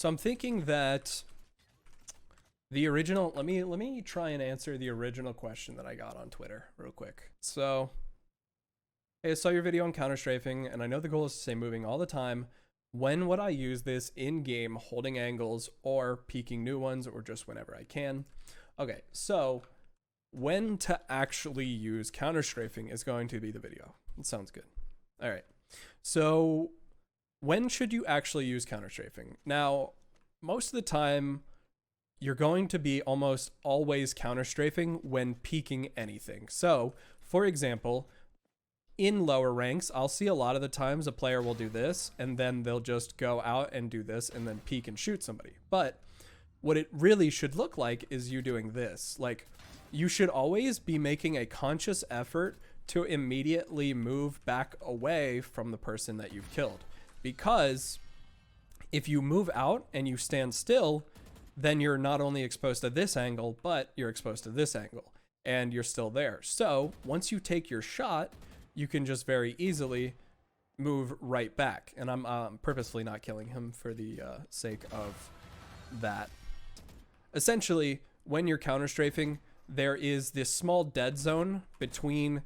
So I'm thinking that the original, let me try and answer the original question that I got on Twitter real quick. So, hey, I saw your video on counter strafing, and I know the goal is to stay moving all the time. When would I use this in game, holding angles or peeking new ones, or just whenever I can? Okay, so when to actually use counter strafing is going to be the video. It sounds good. All right. So when should you actually use counter strafing? Now, most of the time, you're going to be almost always counter strafing when peeking anything. So, for example, in lower ranks, I'll see a lot of the times a player will do this and then they'll just go out and do this and then peek and shoot somebody. But what it really should look like is you doing this. Like, you should always be making a conscious effort to immediately move back away from the person that you've killed. Because if you move out and you stand still, then you're not only exposed to this angle, but you're exposed to this angle and you're still there. So once you take your shot, you can just very easily move right back. And I'm purposefully not killing him for the sake of that. Essentially, when you're counter strafing, there is this small dead zone between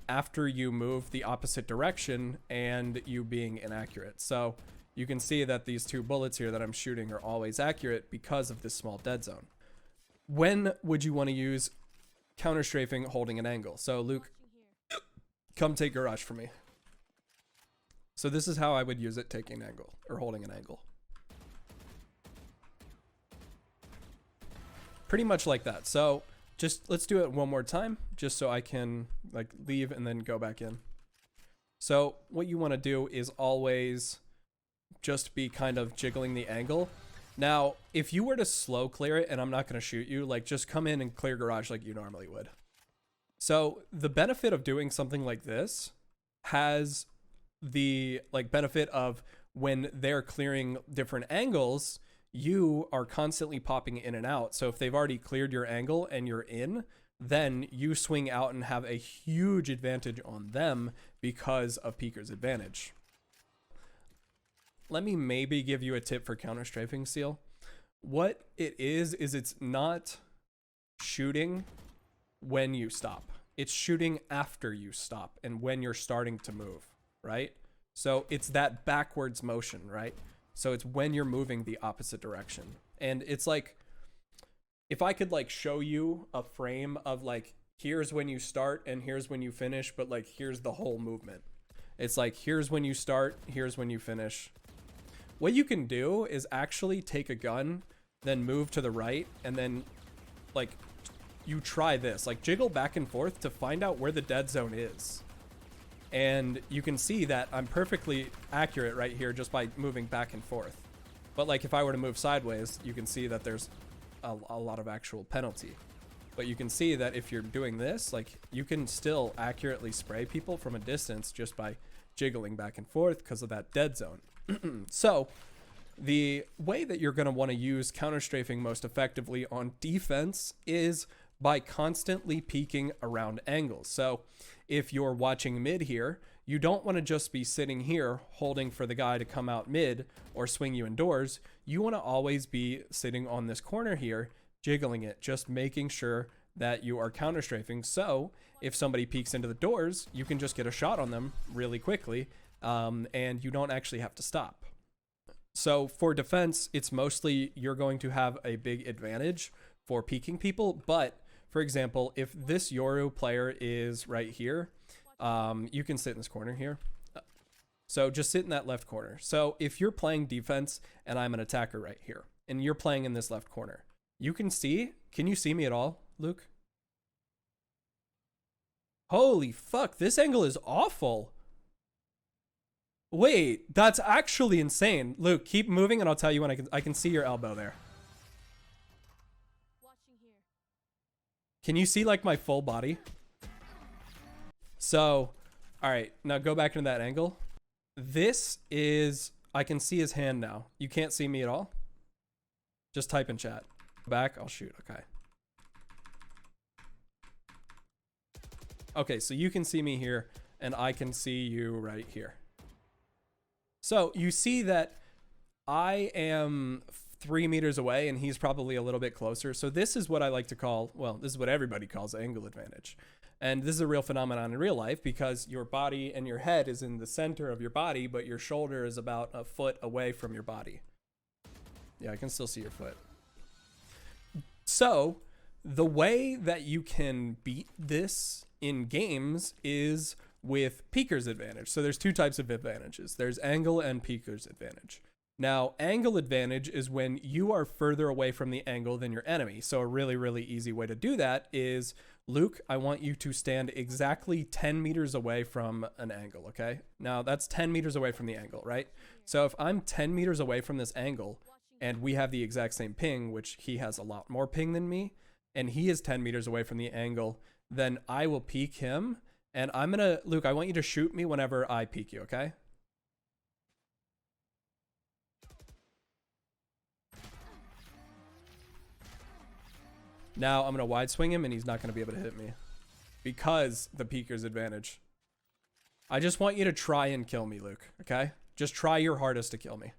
after you move the opposite direction and you being inaccurate. So you can see that these two bullets here that I'm shooting are always accurate because of this small dead zone. When would you want to use counter strafing holding an angle? So Luke, come take garage for me. So this is how I would use it, taking an angle or holding an angle. Pretty much like that. So just let's do it one more time, just so I can like leave and then go back in. So what you want to do is always just be kind of jiggling the angle. Now, if you were to slow clear it and I'm not going to shoot you, like just come in and clear garage like you normally would. So the benefit of doing something like this has the like benefit of when they're clearing different angles, you are constantly popping in and out. So if they've already cleared your angle and you're in, then you swing out and have a huge advantage on them because of Peeker's advantage. Let me maybe give you a tip for counter strafing, Seal. What it is it's not shooting when you stop. It's shooting after you stop and when you're starting to move, right? So it's that backwards motion, right? So it's when you're moving the opposite direction. And it's like, if I could like show you a frame of like, here's when you start and here's when you finish, but like, here's the whole movement. It's like, here's when you start, here's when you finish. What you can do is actually take a gun, then move to the right, and then like you try this, like jiggle back and forth to find out where the dead zone is. And you can see that I'm perfectly accurate right here just by moving back and forth. But like if I were to move sideways, you can see that there's a lot of actual penalty. But you can see that if you're doing this, like you can still accurately spray people from a distance just by jiggling back and forth because of that dead zone. So the way that you're going to want to use counter strafing most effectively on defense is by constantly peeking around angles. So if you're watching mid here, you don't want to just be sitting here holding for the guy to come out mid or swing you indoors. You want to always be sitting on this corner here, jiggling it, just making sure that you are counter strafing. So if somebody peeks into the doors, you can just get a shot on them really quickly, and you don't actually have to stop. So for defense, it's mostly you're going to have a big advantage for peeking people. But for example, if this Yoru player is right here, you can sit in this corner here. So just sit in that left corner. So if you're playing defense and I'm an attacker right here, and you're playing in this left corner, you can see, can you see me at all, Luke? Holy fuck, this angle is awful. Wait, that's actually insane. Luke, keep moving and I'll tell you when I can see your elbow there. Watching here. Can you see like my full body? So, all right, now go back into that angle. This is, I can see his hand now. You can't see me at all? Just type in chat. Back, I'll shoot, okay. Okay, so you can see me here and I can see you right here. So you see that I am 3 meters away and he's probably a little bit closer. So this is what I like to call, well, this is what everybody calls angle advantage. And this is a real phenomenon in real life because your body and your head is in the center of your body, but your shoulder is about a foot away from your body. Yeah, I can still see your foot. So the way that you can beat this in games is with peeker's advantage. So there's two types of advantages. There's angle and peeker's advantage. Now, angle advantage is when you are further away from the angle than your enemy. So a really, really easy way to do that is, Luke, I want you to stand exactly 10 meters away from an angle, okay? Now, that's 10 meters away from the angle, right? So if I'm 10 meters away from this angle and we have the exact same ping, which he has a lot more ping than me, and he is 10 meters away from the angle, then I will peek him. And I'm going to, Luke, I want you to shoot me whenever I peek you, okay? Now I'm going to wide swing him and he's not going to be able to hit me because the peeker's advantage. I just want you to try and kill me, Luke, okay? Just try your hardest to kill me.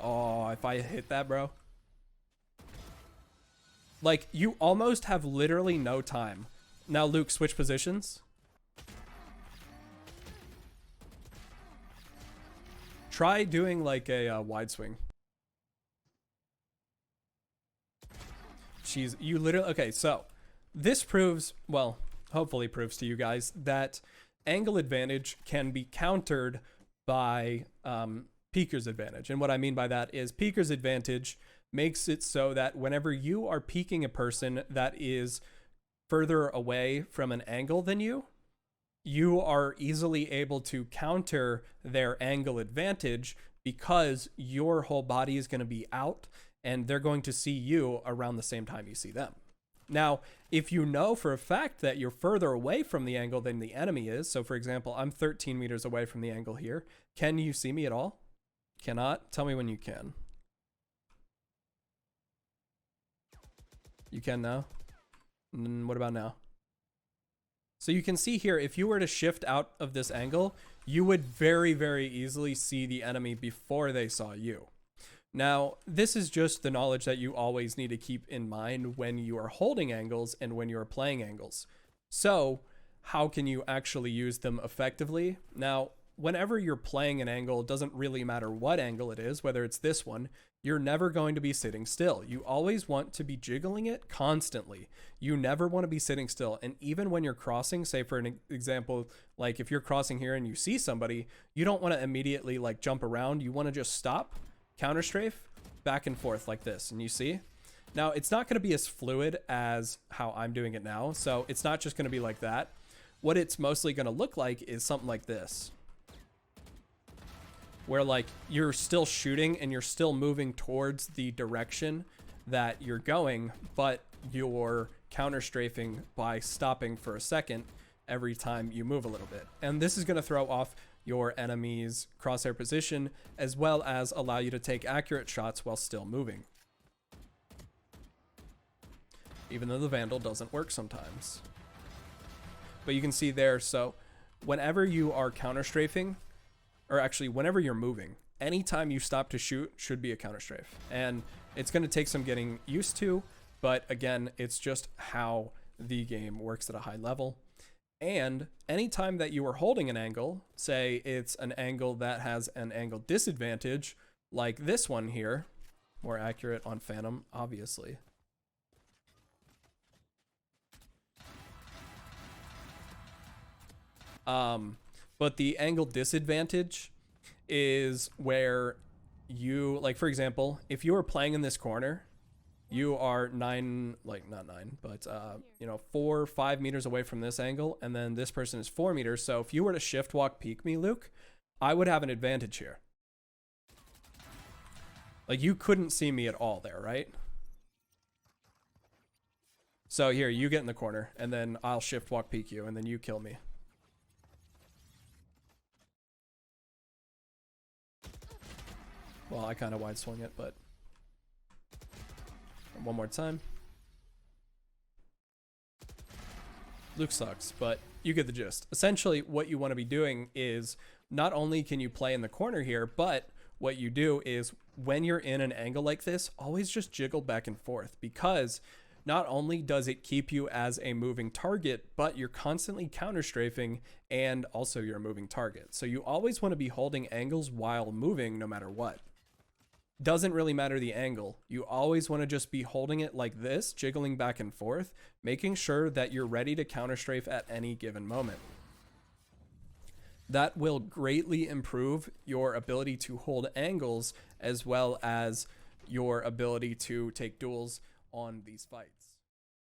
Oh, if I hit that, bro. Like, you almost have literally no time. Now, Luke, switch positions. Try doing like a wide swing. You literally, okay, so this proves, well, hopefully proves to you guys that angle advantage can be countered by peeker's advantage. And what I mean by that is peeker's advantage makes it so that whenever you are peeking a person that is further away from an angle than you, you are easily able to counter their angle advantage because your whole body is going to be out and they're going to see you around the same time you see them. Now, if you know for a fact that you're further away from the angle than the enemy is, so for example, I'm 13 meters away from the angle here, can you see me at all? Cannot? Tell me when you can. You can now? What about now? So you can see here, if you were to shift out of this angle, you would very, very easily see the enemy before they saw you. Now, this is just the knowledge that you always need to keep in mind when you are holding angles and when you are playing angles. So, how can you actually use them effectively? Now, whenever you're playing an angle, it doesn't really matter what angle it is, whether it's this one, you're never going to be sitting still. You always want to be jiggling it constantly. You never want to be sitting still. And even when you're crossing, say for an example, like if you're crossing here and you see somebody, you don't want to immediately like jump around. You want to just stop, counter strafe, back and forth like this. And you see? Now, it's not going to be as fluid as how I'm doing it now. So it's not just going to be like that. What it's mostly going to look like is something like this, where like you're still shooting and you're still moving towards the direction that you're going, but you're counter strafing by stopping for a second every time you move a little bit. And this is going to throw off your enemy's crosshair position, as well as allow you to take accurate shots while still moving. Even though the Vandal doesn't work sometimes. But you can see there, so whenever you are counter strafing, or actually whenever you're moving, anytime you stop to shoot should be a counter strafe. And it's going to take some getting used to, but again, it's just how the game works at a high level. And anytime that you are holding an angle, say it's an angle that has an angle disadvantage, like this one here, more accurate on Phantom, obviously. But the angle disadvantage is where you, like for example, if you are playing in this corner, you are 4 or 5 meters away from this angle, and then this person is 4 meters. So if you were to shift walk peek me, Luke, I would have an advantage here. Like you couldn't see me at all there, right? So here, you get in the corner, and then I'll shift walk peek you, and then you kill me. Well, I kind of wide swung it, but one more time. Luke sucks, but you get the gist. Essentially, what you want to be doing is not only can you play in the corner here, but what you do is when you're in an angle like this, always just jiggle back and forth, because not only does it keep you as a moving target, but you're constantly counter strafing and also you're a moving target. So you always want to be holding angles while moving no matter what. Doesn't really matter the angle. You always want to just be holding it like this, jiggling back and forth, making sure that you're ready to counter strafe at any given moment. That will greatly improve your ability to hold angles as well as your ability to take duels on these fights.